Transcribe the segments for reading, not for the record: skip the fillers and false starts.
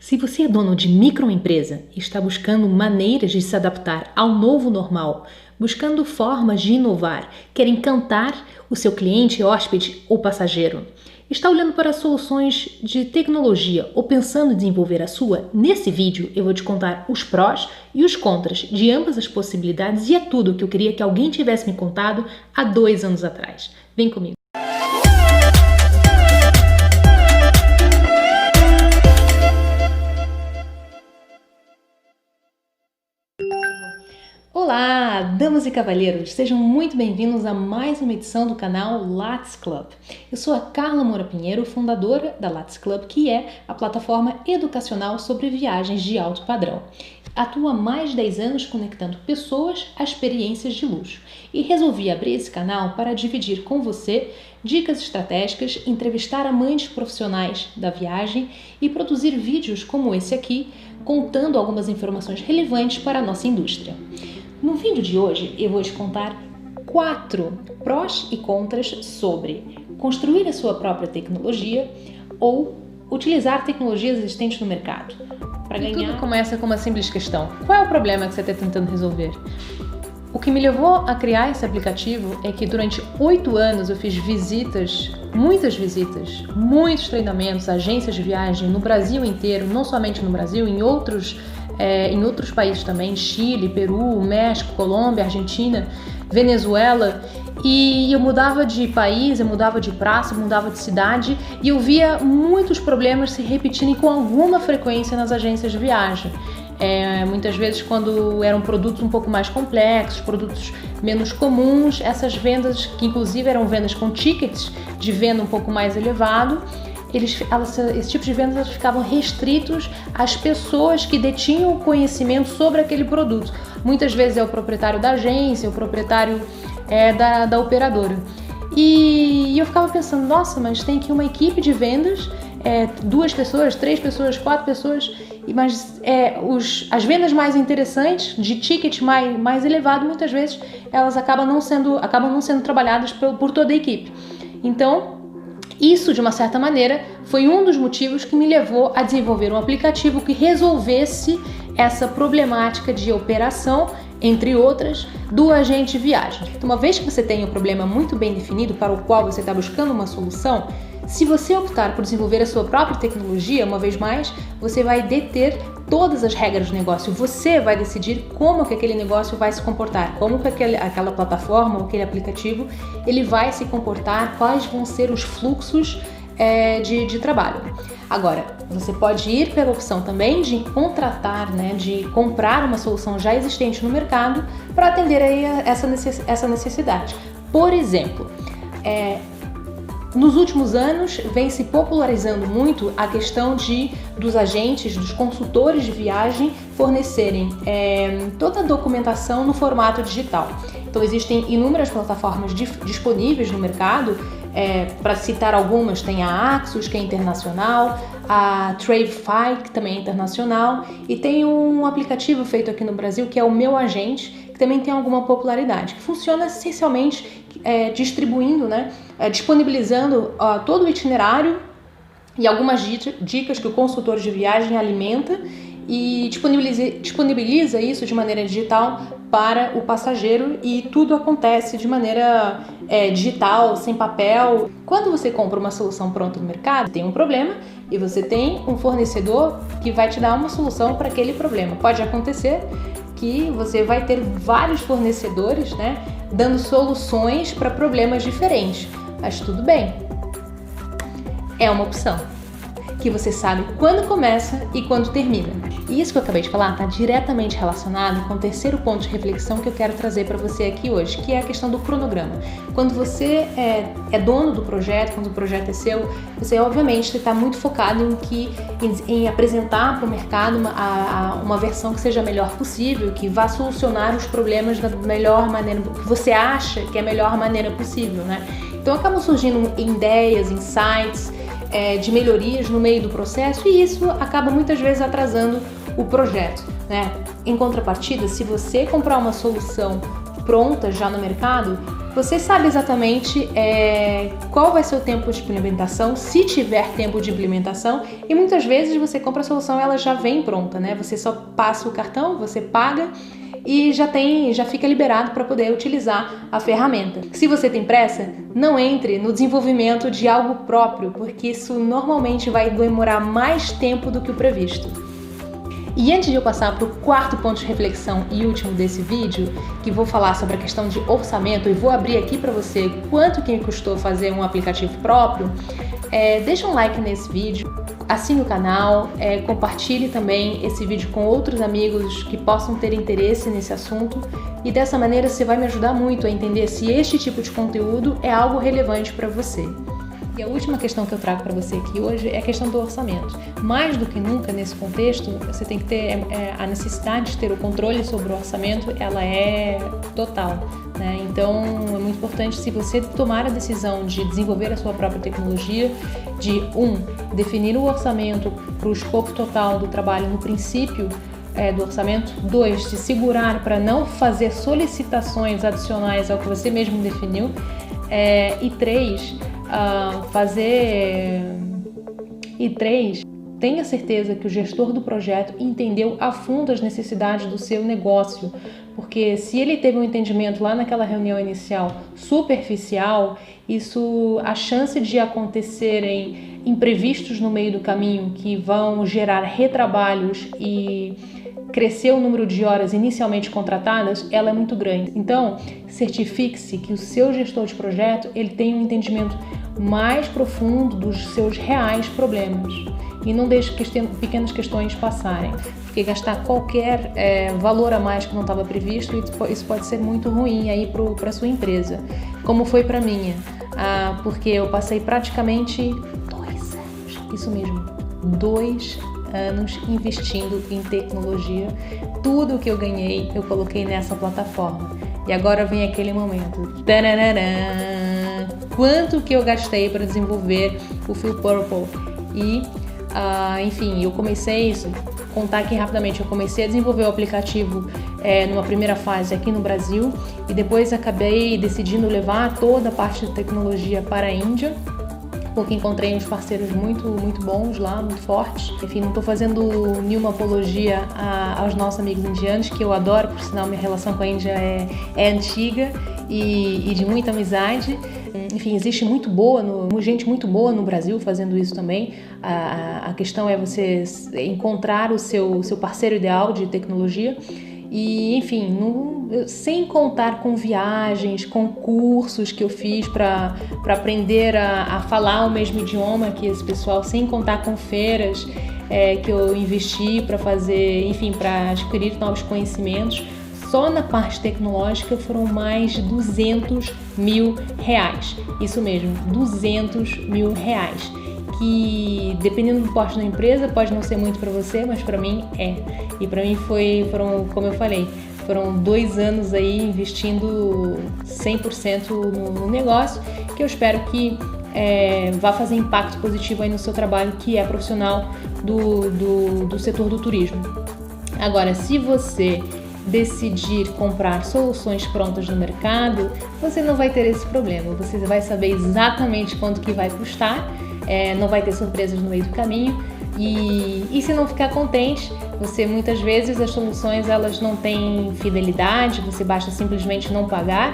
Se você é dono de microempresa e está buscando maneiras de se adaptar ao novo normal, buscando formas de inovar, quer encantar o seu cliente, hóspede ou passageiro, está olhando para soluções de tecnologia ou pensando em desenvolver a sua, nesse vídeo eu vou te contar os prós e os contras de ambas as possibilidades e é tudo o que eu queria que alguém tivesse me contado há 2 anos atrás. Vem comigo! Olá, damas e cavalheiros, sejam muito bem-vindos a mais uma edição do canal Lattes Club. Eu sou a Carla Moura Pinheiro, fundadora da Lattes Club, que é a plataforma educacional sobre viagens de alto padrão. Atuo há mais de 10 anos conectando pessoas a experiências de luxo e resolvi abrir esse canal para dividir com você dicas estratégicas, entrevistar amantes profissionais da viagem e produzir vídeos como esse aqui, contando algumas informações relevantes para a nossa indústria. No vídeo de hoje eu vou te contar 4 prós e contras sobre construir a sua própria tecnologia ou utilizar tecnologias existentes no mercado. Para ganhar... Tudo começa com uma simples questão: qual é o problema que você está tentando resolver? O que me levou a criar esse aplicativo é que durante 8 anos eu fiz visitas, muitos treinamentos, agências de viagem no Brasil inteiro, não somente no Brasil, em outros países também, Chile, Peru, México, Colômbia, Argentina, Venezuela, e eu mudava de país, eu mudava de praça, eu mudava de cidade e eu via muitos problemas se repetirem com alguma frequência nas agências de viagem. Muitas vezes quando eram produtos um pouco mais complexos, produtos menos comuns, essas vendas, que inclusive eram vendas com tickets de venda um pouco mais elevado, esse tipo de vendas ficavam restritos às pessoas que detinham conhecimento sobre aquele produto. Muitas vezes é o proprietário da agência, o proprietário da operadora. E eu ficava pensando, nossa, mas tem aqui uma equipe de vendas, 2 pessoas, 3 pessoas, 4 pessoas, mas as vendas mais interessantes, de ticket mais elevado, muitas vezes elas acabam não sendo trabalhadas por toda a equipe. Então, isso, de uma certa maneira, foi um dos motivos que me levou a desenvolver um aplicativo que resolvesse essa problemática de operação, entre outras, do agente de viagem. Então, uma vez que você tem um problema muito bem definido para o qual você está buscando uma solução, se você optar por desenvolver a sua própria tecnologia, uma vez mais, você vai deter todas as regras do negócio. Você vai decidir como que aquele negócio vai se comportar, como que aquela plataforma ou aquele aplicativo ele vai se comportar, quais vão ser os fluxos de trabalho. Agora, você pode ir pela opção também de contratar, de comprar uma solução já existente no mercado para atender aí essa necessidade. Por exemplo, nos últimos anos vem se popularizando muito a questão dos agentes, dos consultores de viagem fornecerem toda a documentação no formato digital. Então existem inúmeras plataformas disponíveis no mercado, para citar algumas, tem a Axos, que é internacional, a Travefy, que também é internacional, e tem um aplicativo feito aqui no Brasil que é o Meu Agente, que também tem alguma popularidade, que funciona essencialmente disponibilizando todo o itinerário e algumas dicas que o consultor de viagem alimenta e disponibiliza isso de maneira digital para o passageiro e tudo acontece de maneira digital, sem papel. Quando você compra uma solução pronta no mercado, tem um problema e você tem um fornecedor que vai te dar uma solução para aquele problema. Pode acontecer que você vai ter vários fornecedores, dando soluções para problemas diferentes, mas tudo bem, é uma opção que você sabe quando começa e quando termina. E isso que eu acabei de falar está diretamente relacionado com o terceiro ponto de reflexão que eu quero trazer para você aqui hoje, que é a questão do cronograma. Quando você é dono do projeto, quando o projeto é seu, você obviamente está muito focado em apresentar para o mercado uma versão que seja a melhor possível, que vá solucionar os problemas da melhor maneira, que você acha que é a melhor maneira possível, Então acabam surgindo ideias, insights, de melhorias no meio do processo e isso acaba muitas vezes atrasando o projeto, Em contrapartida, se você comprar uma solução prontas já no mercado, você sabe exatamente qual vai ser o tempo de implementação, se tiver tempo de implementação, e muitas vezes você compra a solução, ela já vem pronta, né? Você só passa o cartão, você paga e já fica liberado para poder utilizar a ferramenta. Se você tem pressa, não entre no desenvolvimento de algo próprio, porque isso normalmente vai demorar mais tempo do que o previsto. E antes de eu passar para o quarto ponto de reflexão e último desse vídeo, que vou falar sobre a questão de orçamento, e vou abrir aqui para você quanto que me custou fazer um aplicativo próprio, deixa um like nesse vídeo, assine o canal, compartilhe também esse vídeo com outros amigos que possam ter interesse nesse assunto, e dessa maneira você vai me ajudar muito a entender se este tipo de conteúdo é algo relevante para você. E a última questão que eu trago para você aqui hoje é a questão do orçamento. Mais do que nunca nesse contexto, você tem que ter a necessidade de ter o controle sobre o orçamento, ela é total, né? Então é muito importante, se você tomar a decisão de desenvolver a sua própria tecnologia, de definir o orçamento para o escopo total do trabalho no princípio do orçamento, 2, se segurar para não fazer solicitações adicionais ao que você mesmo definiu, e 3, tenha certeza que o gestor do projeto entendeu a fundo as necessidades do seu negócio, porque se ele teve um entendimento lá naquela reunião inicial superficial, a chance de acontecerem imprevistos no meio do caminho que vão gerar retrabalhos e crescer o número de horas inicialmente contratadas, ela é muito grande. Então, certifique-se que o seu gestor de projeto ele tem um entendimento mais profundo dos seus reais problemas e não deixe pequenas questões passarem, porque gastar qualquer valor a mais que não estava previsto, isso pode ser muito ruim aí para a sua empresa, como foi para minha, porque eu passei praticamente 2 anos, isso mesmo, 2 anos investindo em tecnologia. Tudo o que eu ganhei eu coloquei nessa plataforma, e agora vem aquele momento, tarará, quanto que eu gastei para desenvolver o Feel Purple. E enfim, eu comecei contar aqui rapidamente, eu comecei a desenvolver o aplicativo numa primeira fase aqui no Brasil, e depois acabei decidindo levar toda a parte de tecnologia para a Índia, porque encontrei uns parceiros muito bons lá, muito fortes. Enfim, não estou fazendo nenhuma apologia aos nossos amigos indianos, que eu adoro, por sinal minha relação com a Índia é antiga e de muita amizade. Enfim, existe gente muito boa no Brasil fazendo isso também. A questão é você encontrar o seu parceiro ideal de tecnologia. E, enfim, sem contar com viagens, com cursos que eu fiz para aprender a falar o mesmo idioma que esse pessoal, sem contar com feiras que eu investi para fazer, enfim, para adquirir novos conhecimentos, só na parte tecnológica foram mais de R$200 mil. Isso mesmo, R$200 mil. Que dependendo do porte da empresa pode não ser muito para você, mas para mim é. E para mim foram, como eu falei, foram 2 anos aí investindo 100% no negócio, que eu espero que vá fazer impacto positivo aí no seu trabalho, que é profissional do setor do turismo. Agora, se você decidir comprar soluções prontas no mercado, você não vai ter esse problema. Você vai saber exatamente quanto que vai custar, não vai ter surpresas no meio do caminho, e se não ficar contente, você muitas vezes as soluções elas não têm fidelidade, você basta simplesmente não pagar,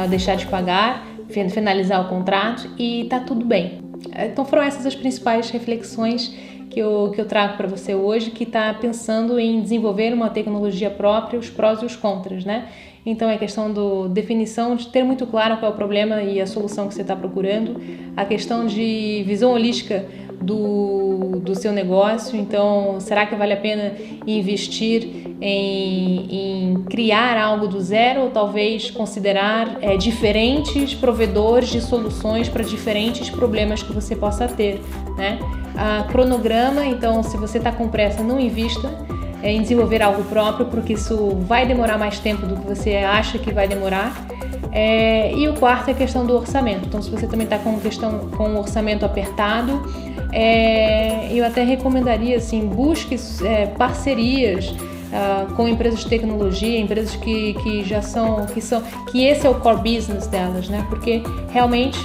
deixar de pagar, finalizar o contrato e tá tudo bem. Então foram essas as principais reflexões que eu trago para você hoje, que está pensando em desenvolver uma tecnologia própria, os prós e os contras, né? Então é questão definição, de ter muito claro qual é o problema e a solução que você está procurando, a questão de visão holística do seu negócio. Então, será que vale a pena investir em criar algo do zero, ou talvez considerar diferentes provedores de soluções para diferentes problemas que você possa ter, né? Cronograma, então se você está com pressa, não invista em desenvolver algo próprio, porque isso vai demorar mais tempo do que você acha que vai demorar. E o quarto é a questão do orçamento. Então, se você também está com um orçamento apertado, eu até recomendaria, assim, busque parcerias com empresas de tecnologia, empresas que esse é o core business delas, né? Porque realmente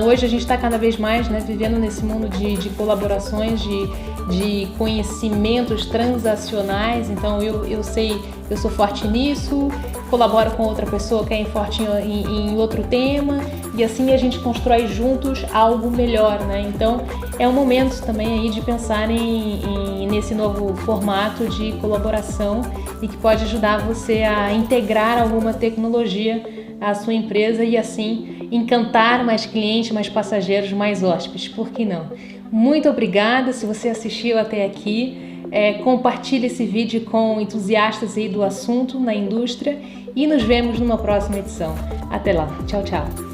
hoje a gente está cada vez mais, né, vivendo nesse mundo de colaborações, de conhecimentos transacionais. Então eu sou forte nisso, colaboro com outra pessoa que é forte em outro tema, e assim a gente constrói juntos algo melhor, né? Então é um momento também aí de pensar nesse novo formato de colaboração e que pode ajudar você a integrar alguma tecnologia à sua empresa e assim encantar mais clientes, mais passageiros, mais hóspedes. Por que não? Muito obrigada se você assistiu até aqui. Compartilhe esse vídeo com entusiastas aí do assunto na indústria e nos vemos numa próxima edição. Até lá. Tchau, tchau.